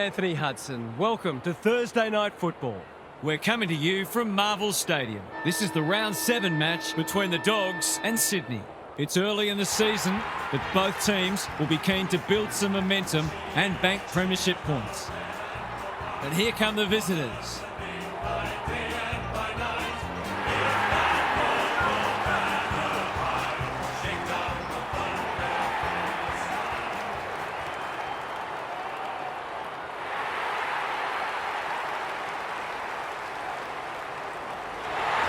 Anthony Hudson. Welcome to Thursday Night Football. We're coming to you from Marvel Stadium. This is the round 7 match between the Dogs and Sydney. It's early in the season, but both teams will be keen to build some momentum and bank premiership points. And here come the visitors.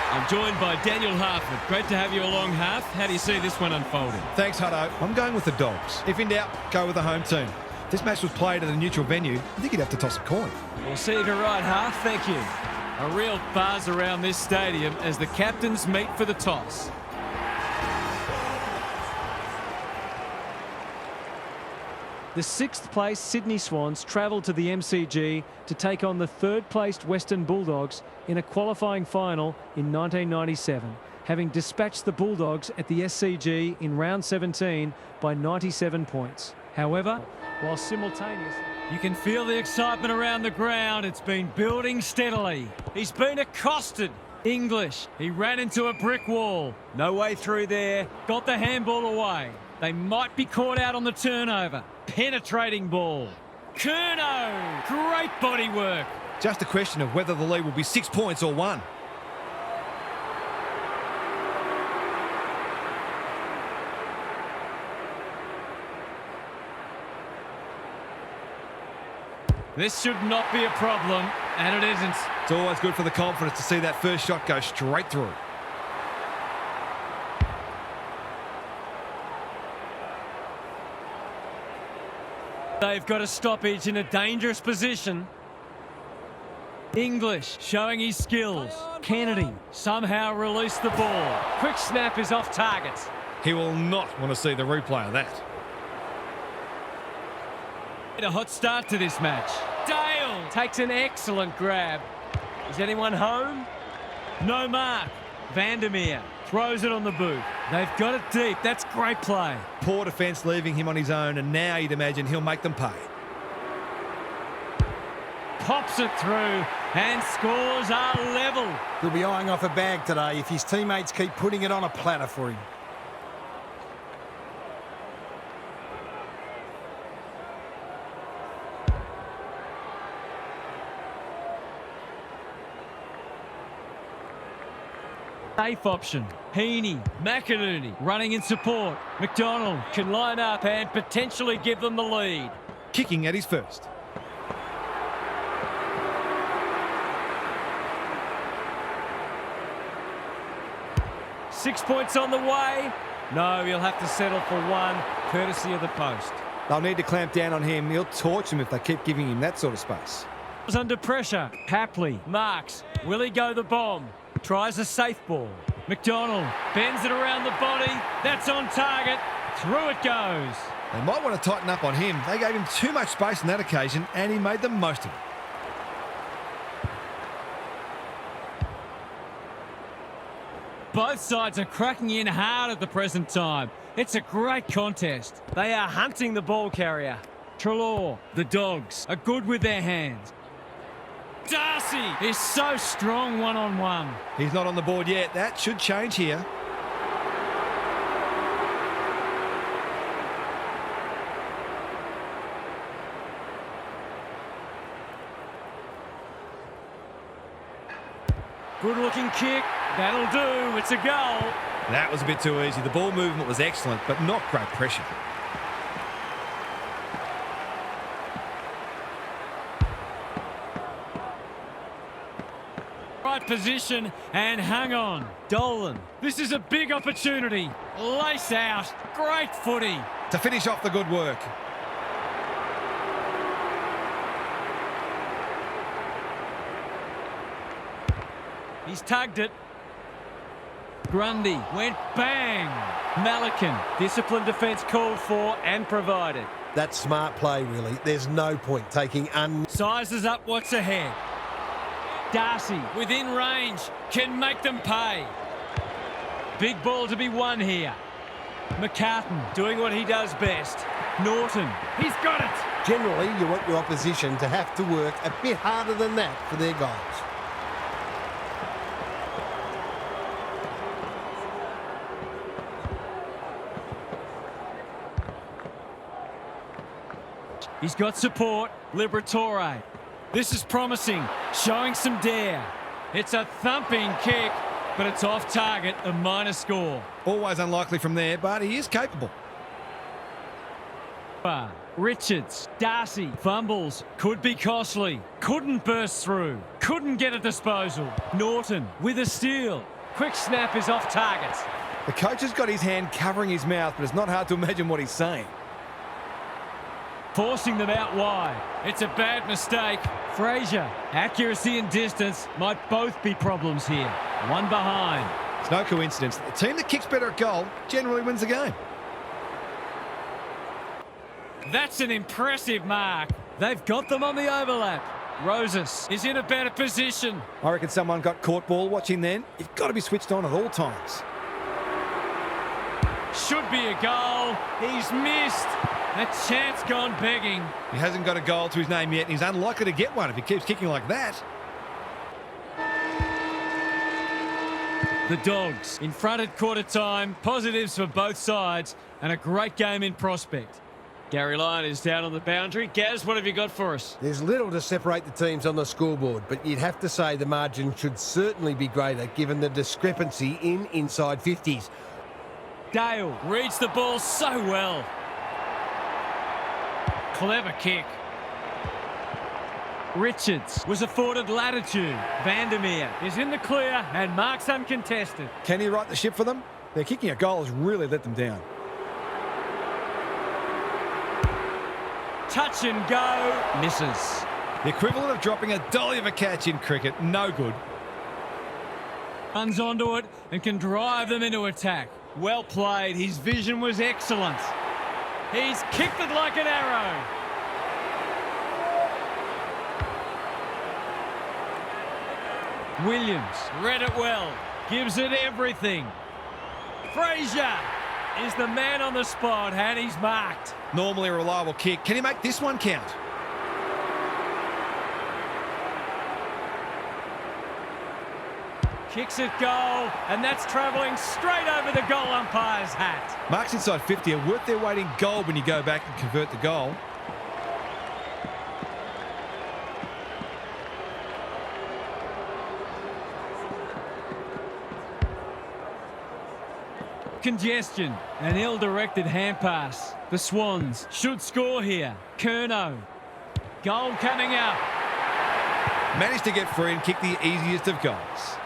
I'm joined by Daniel Harford. Great to have you along, Harf. How do you see this one unfolding? Thanks, Hutto. I'm going with the Dogs. If in doubt, go with the home team. If this match was played at a neutral venue, I think you'd have to toss a coin. We'll see if you're right, Harf. Thank you. A real buzz around this stadium as the captains meet for the toss. The 6th place Sydney Swans travelled to the MCG to take on the 3rd placed Western Bulldogs in a qualifying final in 1997, having dispatched the Bulldogs at the SCG in round 17 by 97 points. However, while simultaneously, you can feel the excitement around the ground. It's been building steadily. He's been accosted. English, he ran into a brick wall. No way through there. Got the handball away. They might be caught out on the turnover. Penetrating ball. Curnow, great body work. Just a question of whether the lead will be 6 points or 1. This should not be a problem, and it isn't. It's always good for the confidence to see that first shot go straight through. They've got a stoppage in a dangerous position. English showing his skills. Kennedy somehow released the ball. Quick snap is off target. He will not want to see the replay of that. A hot start to this match. Dale takes an excellent grab. Is anyone home? No mark. Vandermeer throws it on the boot. They've got it deep. That's great play. Poor defence leaving him on his own, and now you'd imagine he'll make them pay. Pops it through, and scores are level. He'll be eyeing off a bag today if his teammates keep putting it on a platter for him. Safe option. Heaney, McInerney running in support. McDonald can line up and potentially give them the lead. Kicking at his first. Six points on the way. No, he'll have to settle for 1, courtesy of the post. They'll need to clamp down on him. He'll torch them if they keep giving him that sort of space. Was under pressure. Hapley marks. Will he go the bomb? Tries a safe ball. McDonald bends it around the body. That's on target. Through it goes. They might want to tighten up on him. They gave him too much space on that occasion, and he made the most of it. Both sides are cracking in hard at the present time. It's a great contest. They are hunting the ball carrier. Treloar, the Dogs, are good with their hands. Darcy is so strong one-on-one. He's not on the board yet. That should change here. Good-looking kick. That'll do. It's a goal. That was a bit too easy. The ball movement was excellent, but not great pressure. Right position and hang on. Dolan. This is a big opportunity. Lace out. Great footy. To finish off the good work. He's tugged it. Grundy went bang. Malikan. Disciplined defence called for and provided. That's smart play, really. There's no point taking Sizes up what's ahead. Darcy within range can make them pay. Big ball to be won here. McCartan doing what he does best. Norton, he's got it. Generally, you want your opposition to have to work a bit harder than that for their goals. He's got support. Liberatore. This is promising, showing some dare. It's a thumping kick, but it's off target, a minor score. Always unlikely from there, but he is capable. Richards, Darcy, fumbles, could be costly, couldn't burst through, couldn't get a disposal. Norton with a steal. Quick snap is off target. The coach has got his hand covering his mouth, but it's not hard to imagine what he's saying. Forcing them out wide. It's a bad mistake. Fraser, accuracy and distance might both be problems here. One behind. It's no coincidence. The team that kicks better at goal generally wins the game. That's an impressive mark. They've got them on the overlap. Roses is in a better position. I reckon someone got caught ball watching then. You've got to be switched on at all times. Should be a goal. He's missed. A chance gone begging. He hasn't got a goal to his name yet, and he's unlikely to get one if he keeps kicking like that. The Dogs in front at quarter time. Positives for both sides and a great game in prospect. Gary Lyon is down on the boundary. Gaz, what have you got for us? There's little to separate the teams on the scoreboard, but you'd have to say the margin should certainly be greater given the discrepancy in inside 50s. Dale reads the ball so well. Clever kick. Richards was afforded latitude. Vandermeer is in the clear and marks uncontested. Can he right the ship for them? Their kicking a goal has really let them down. Touch and go. Misses. The equivalent of dropping a dolly of a catch in cricket. No good. Runs onto it and can drive them into attack. Well played. His vision was excellent. He's kicked it like an arrow. Williams read it well. Gives it everything. Fraser is the man on the spot and he's marked. Normally a reliable kick. Can he make this one count? Kicks it goal, and that's travelling straight over the goal umpire's hat. Marks inside 50 are worth their weight in gold when you go back and convert the goal. Congestion, an ill-directed hand pass. The Swans should score here. Curnow, goal coming up. Managed to get free and kick the easiest of goals.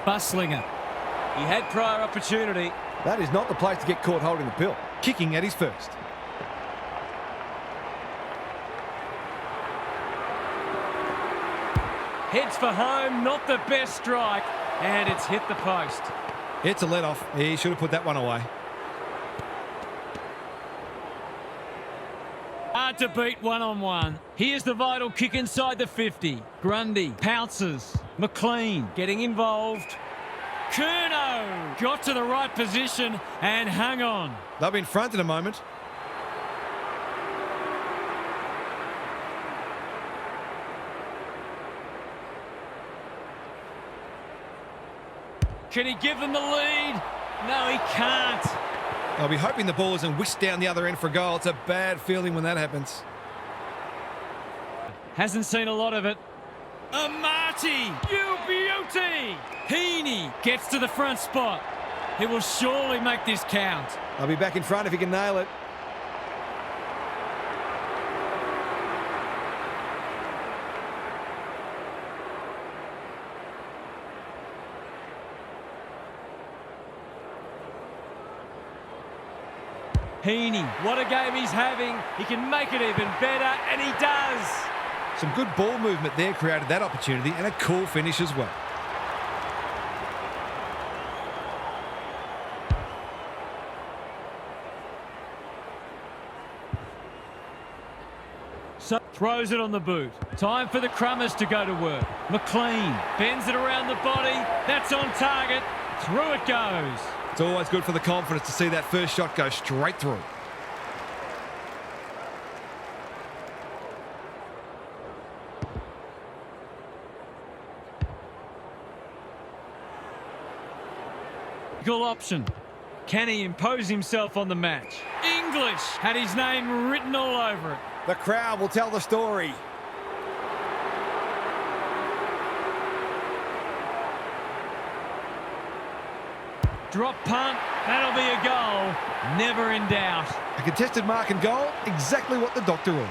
Buslinger. He had prior opportunity. That is not the place to get caught holding the pill. Kicking at his first. Heads for home, not the best strike, and it's hit the post. It's a let-off. He should have put that one away. Hard to beat one-on-one. Here's the vital kick inside the 50. Grundy pounces. McLean getting involved. Curnow got to the right position and hung on. They'll be in front in a moment. Can he give them the lead? No, he can't. I'll be hoping the ball isn't whisked down the other end for a goal. It's a bad feeling when that happens. Hasn't seen a lot of it. Amati, you beauty! Heaney gets to the front spot. He will surely make this count. I'll be back in front if he can nail it. Heaney, what a game he's having. He can make it even better, and he does. Some good ball movement there created that opportunity, and a cool finish as well. So throws it on the boot. Time for the Crummers to go to work. McLean bends it around the body. That's on target. Through it goes. It's always good for the confidence to see that first shot go straight through. Goal option. Can he impose himself on the match? English had his name written all over it. The crowd will tell the story. Drop punt. That'll be a goal. Never in doubt. A contested mark and goal, exactly what the doctor ordered.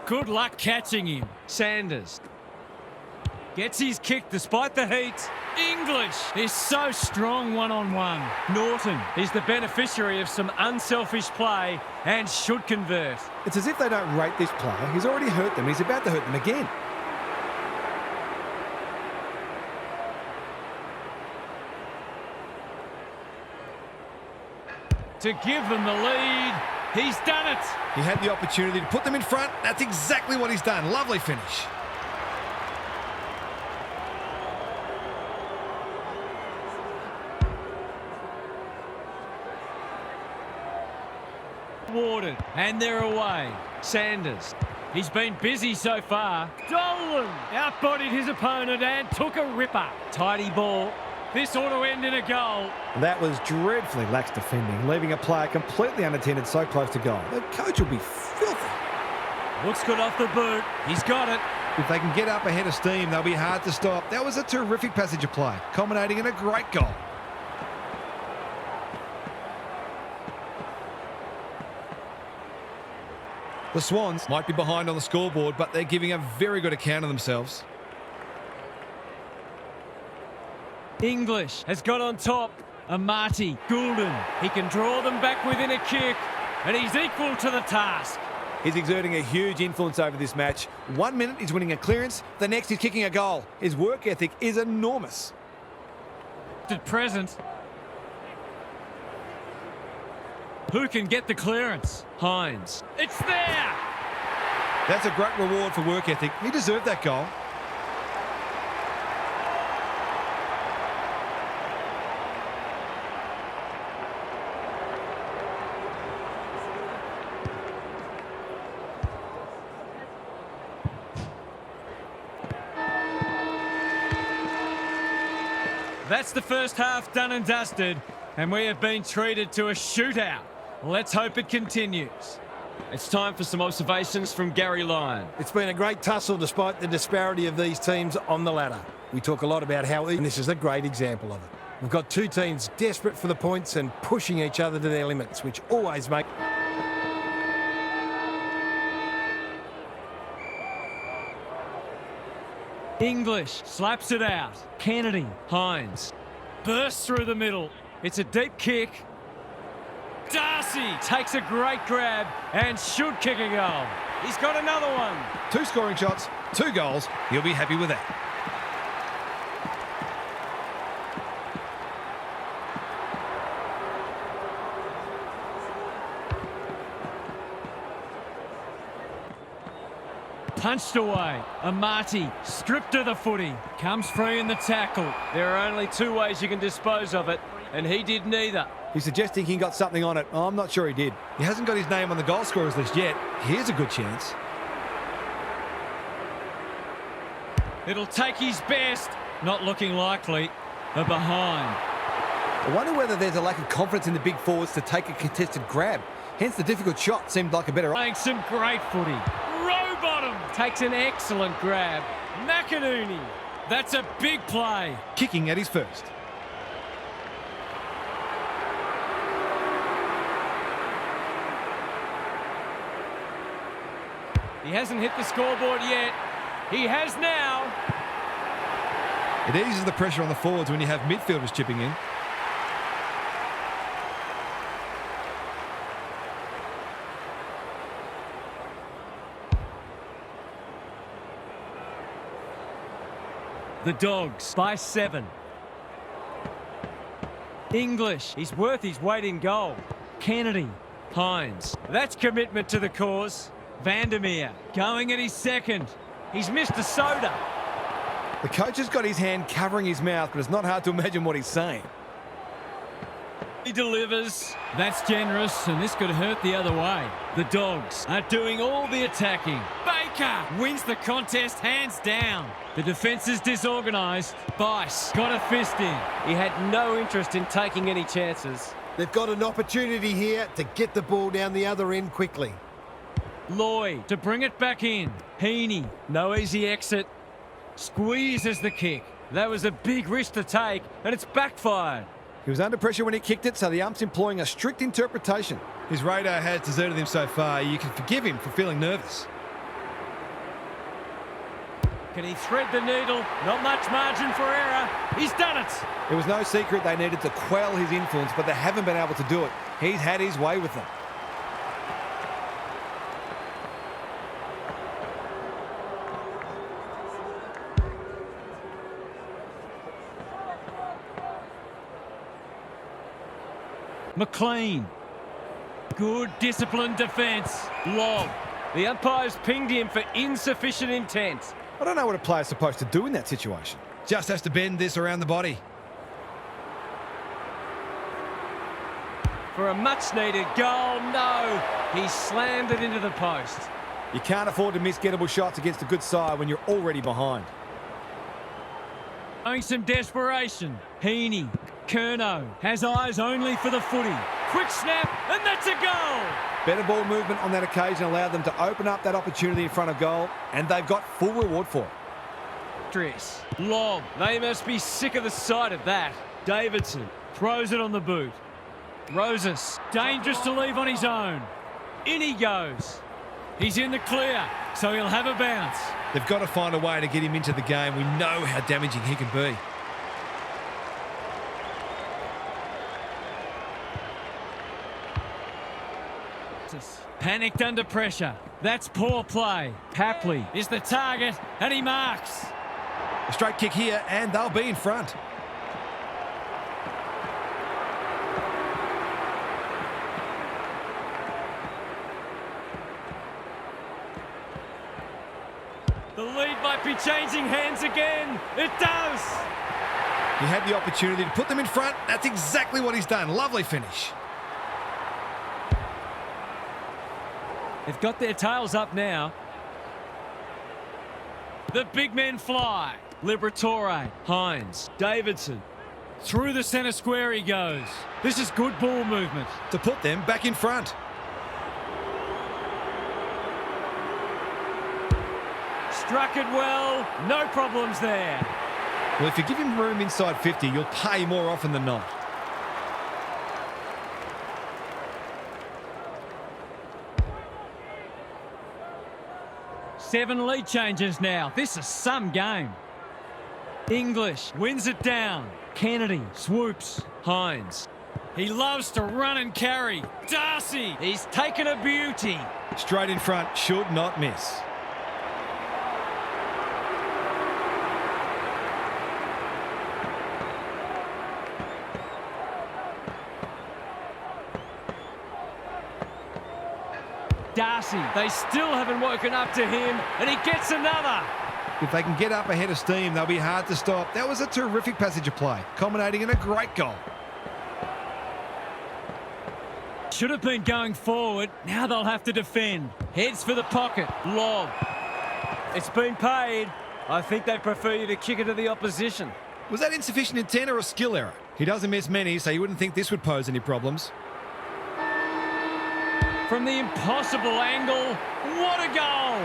Good luck catching him. Sanders gets his kick despite the heat. English is so strong one-on-one. Norton is the beneficiary of some unselfish play and should convert. It's as if they don't rate this player. He's already hurt them. He's about to hurt them again. To give them the lead. He's done it. He had the opportunity to put them in front. That's exactly what he's done. Lovely finish. Warded, and they're away. Sanders, he's been busy so far. Dolan outbodied his opponent and took a ripper. Tidy ball. This ought to end in a goal. That was dreadfully lax defending, leaving a player completely unattended so close to goal. The coach will be filthy. Looks good off the boot. He's got it. If they can get up ahead of steam, they'll be hard to stop. That was a terrific passage of play, culminating in a great goal. The Swans might be behind on the scoreboard, but they're giving a very good account of themselves. English has got on top. Amati, Goulden. He can draw them back within a kick, and he's equal to the task. He's exerting a huge influence over this match. 1 minute he's winning a clearance, the next he's kicking a goal. His work ethic is enormous. At present, who can get the clearance? Hines. It's there! That's a great reward for work ethic. He deserved that goal. That's the first half done and dusted, and we have been treated to a shootout. Let's hope it continues. It's time for some observations from Gary Lyon. It's been a great tussle despite the disparity of these teams on the ladder. We talk a lot about how even this is a great example of it. We've got two teams desperate for the points and pushing each other to their limits, which always make... English slaps it out. Kennedy. Hines. Bursts through the middle. It's a deep kick. Darcy takes a great grab and should kick a goal. He's got another one. 2 scoring shots, 2 goals. He'll be happy with that. Punched away. Amati stripped of the footy. Comes free in the tackle. There are only 2 ways you can dispose of it, and he did neither. He's suggesting he got something on it. I'm not sure he did. He hasn't got his name on the goal scorers list yet. Here's a good chance. It'll take his best. Not looking likely. They're behind. I wonder whether there's a lack of confidence in the big forwards to take a contested grab. Hence the difficult shot seemed like a better... Playing some great footy. Rowbottom takes an excellent grab. McInerney. That's a big play. Kicking at his first. He hasn't hit the scoreboard yet. He has now. It eases the pressure on the forwards when you have midfielders chipping in. The Dogs by 7. English, he's worth his weight in gold. Kennedy, Hines, that's commitment to the cause. Vandermeer going at his second. He's missed a soda. The coach has got his hand covering his mouth, but it's not hard to imagine what he's saying. He delivers. That's generous, and this could hurt the other way. The Dogs are doing all the attacking. Baker wins the contest hands down. The defence is disorganised. Bice got a fist in. He had no interest in taking any chances. They've got an opportunity here to get the ball down the other end quickly. Lloyd to bring it back in. Heaney, no easy exit. Squeezes the kick. That was a big risk to take, and it's backfired. He was under pressure when he kicked it, so the ump's employing a strict interpretation. His radar has deserted him so far. You can forgive him for feeling nervous. Can he thread the needle? Not much margin for error. He's done it. It was no secret they needed to quell his influence, but they haven't been able to do it. He's had his way with them. McLean. Good disciplined defence. Lob. The umpires pinged him for insufficient intent. I don't know what a player's supposed to do in that situation. Just has to bend this around the body. For a much-needed goal, no. He slammed it into the post. You can't afford to miss gettable shots against a good side when you're already behind. Showing some desperation. Heaney. Curnow has eyes only for the footy. Quick snap, and that's a goal. Better ball movement on that occasion allowed them to open up that opportunity in front of goal, and they've got full reward for it. Dress. Lob. They must be sick of the sight of that. Davidson throws it on the boot. Rosas, dangerous to leave on his own. In he goes. He's in the clear, so he'll have a bounce. They've got to find a way to get him into the game. We know how damaging he can be. Panicked under pressure. That's poor play. Papley is the target, and he marks. A straight kick here, and they'll be in front. The lead might be changing hands again. It does. He had the opportunity to put them in front. That's exactly what he's done. Lovely finish. They've got their tails up now. The big men fly. Liberatore, Hines, Davidson. Through the centre square he goes. This is good ball movement. To put them back in front. Struck it well. No problems there. Well, if you give him room inside 50, you'll pay more often than not. Seven lead changes now. This is some game. English wins it down. Kennedy swoops. Hines. He loves to run and carry. Darcy, he's taken a beauty. Straight in front, should not miss. Darcy, they still haven't woken up to him, and he gets another. If they can get up ahead of steam, they'll be hard to stop. That was a terrific passage of play, culminating in a great goal. Should have been going forward. Now they'll have to defend. Heads for the pocket. Lob. It's been paid. I think they prefer you to kick it to the opposition. Was that insufficient intent or a skill error? He doesn't miss many, so you wouldn't think this would pose any problems. From the impossible angle, what a goal!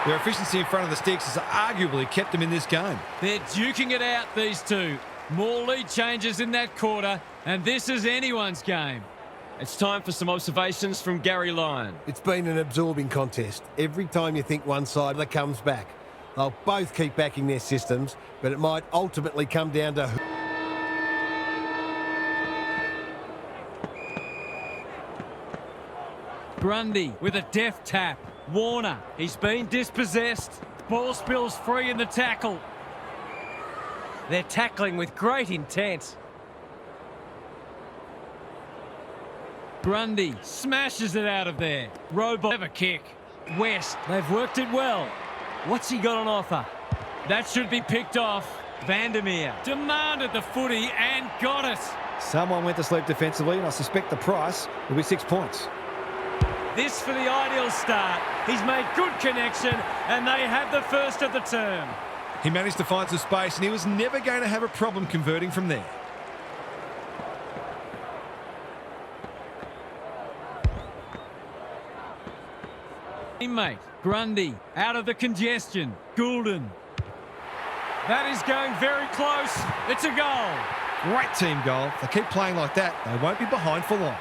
Their efficiency in front of the sticks has arguably kept them in this game. They're duking it out, these two. More lead changes in that quarter, and this is anyone's game. It's time for some observations from Gary Lyon. It's been an absorbing contest. Every time you think one side comes back, they'll both keep backing their systems, but it might ultimately come down to Grundy with a deft tap. Warner, he's been dispossessed. Ball spills free in the tackle. They're tackling with great intent. Grundy smashes it out of there. Robot have a kick. West, they've worked it well. What's he got on offer? That should be picked off. Vandermeer demanded the footy and got it. Someone went to sleep defensively, and I suspect the price will be 6 points. This for the ideal start. He's made good connection, and they have the first of the term. He managed to find some space, and he was never going to have a problem converting from there. Teammate, Grundy, out of the congestion. Goulden. That is going very close. It's a goal. Great team goal. If they keep playing like that, they won't be behind for long.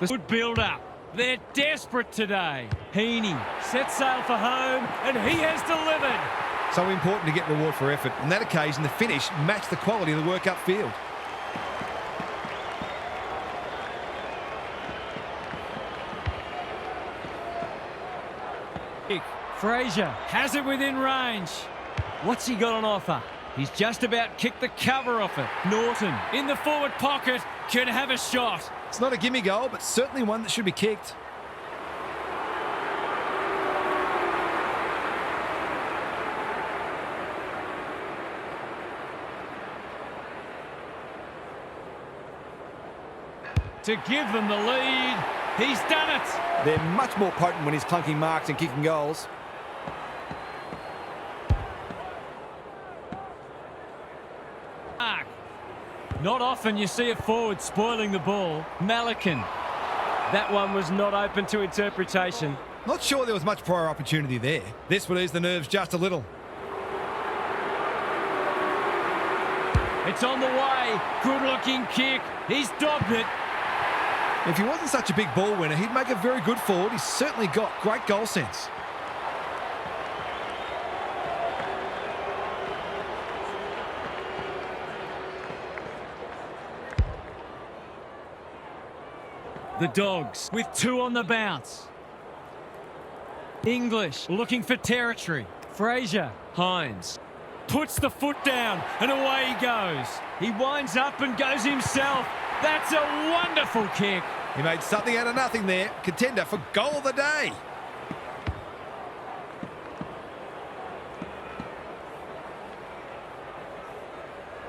Good build-up. They're desperate today. Heaney sets sail for home, and he has delivered. So important to get reward for effort. On that occasion, the finish matched the quality of the work upfield. Fraser has it within range. What's he got on offer? He's just about kicked the cover off it. Norton in the forward pocket could have a shot. It's not a gimme goal, but certainly one that should be kicked. To give them the lead. He's done it. They're much more potent when he's clunking marks and kicking goals. Not often you see a forward spoiling the ball. Malikan. That one was not open to interpretation. Not sure there was much prior opportunity there. This will ease the nerves just a little. It's on the way. Good-looking kick. He's dobbed it. If he wasn't such a big ball winner, he'd make a very good forward. He's certainly got great goal sense. The Dogs with 2 on the bounce. English looking for territory. Fraser. Hines puts the foot down and away he goes. He winds up and goes himself. That's a wonderful kick. He made something out of nothing there. Contender for goal of the day.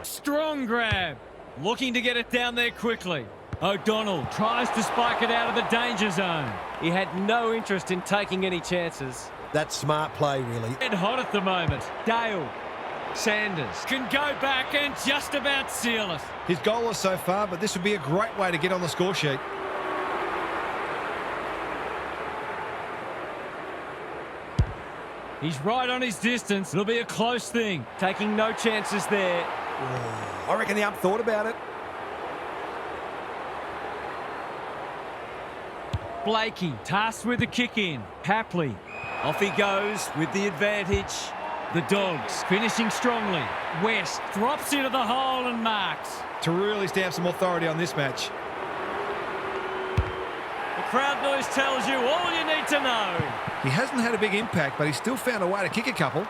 Strong grab. Looking to get it down there quickly. O'Donnell tries to spike it out of the danger zone. He had no interest in taking any chances. That's smart play, really. Red hot at the moment. Dale. Sanders can go back and just about seal it. His goalless so far, but this would be a great way to get on the score sheet. He's right on his distance. It'll be a close thing. Taking no chances there. I reckon the ump thought about it. Blakey tasked with the kick in. Hapley. Off he goes with the advantage. The Dogs finishing strongly. West drops into the hole and marks. To really stamp some authority on this match. The crowd noise tells you all you need to know. He hasn't had a big impact, but he's still found a way to kick a couple.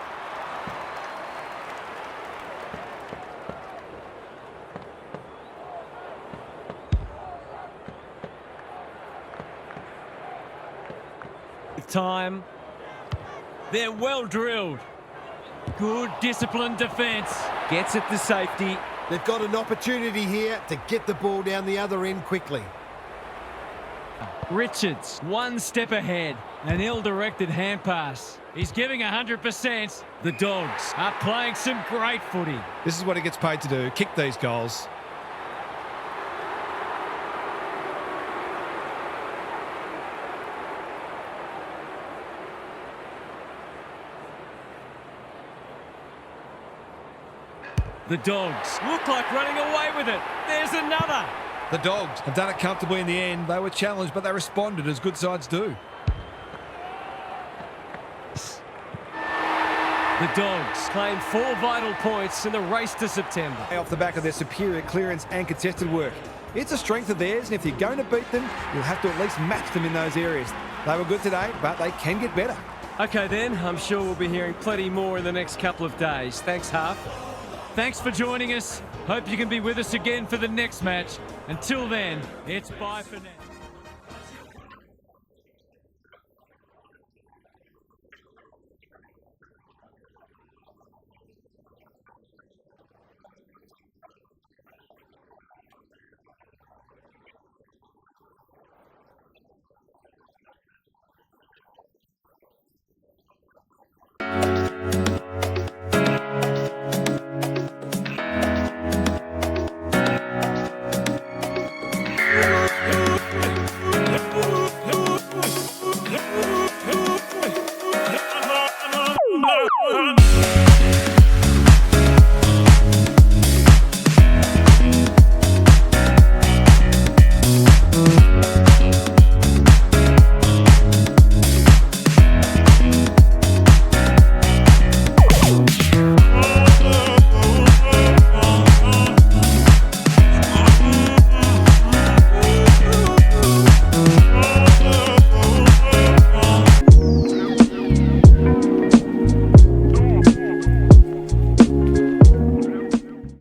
With time. They're well drilled. Good disciplined defence. Gets it to safety. They've got an opportunity here to get the ball down the other end quickly. Richards, one step ahead. An ill-directed hand pass. He's giving 100%. The Dogs are playing some great footy. This is what he gets paid to do, kick these goals. The Dogs look like running away with it. There's another. The Dogs have done it comfortably in the end. They were challenged, but they responded as good sides do. The Dogs Claim 4 vital points in the race to September. Off the back of their superior clearance and contested work. It's a strength of theirs, and if you're going to beat them, you'll have to at least match them in those areas. They were good today, but they can get better. OK then, I'm sure we'll be hearing plenty more in the next couple of days. Thanks, Half. Thanks for joining us. Hope you can be with us again for the next match. Until then, it's bye for now.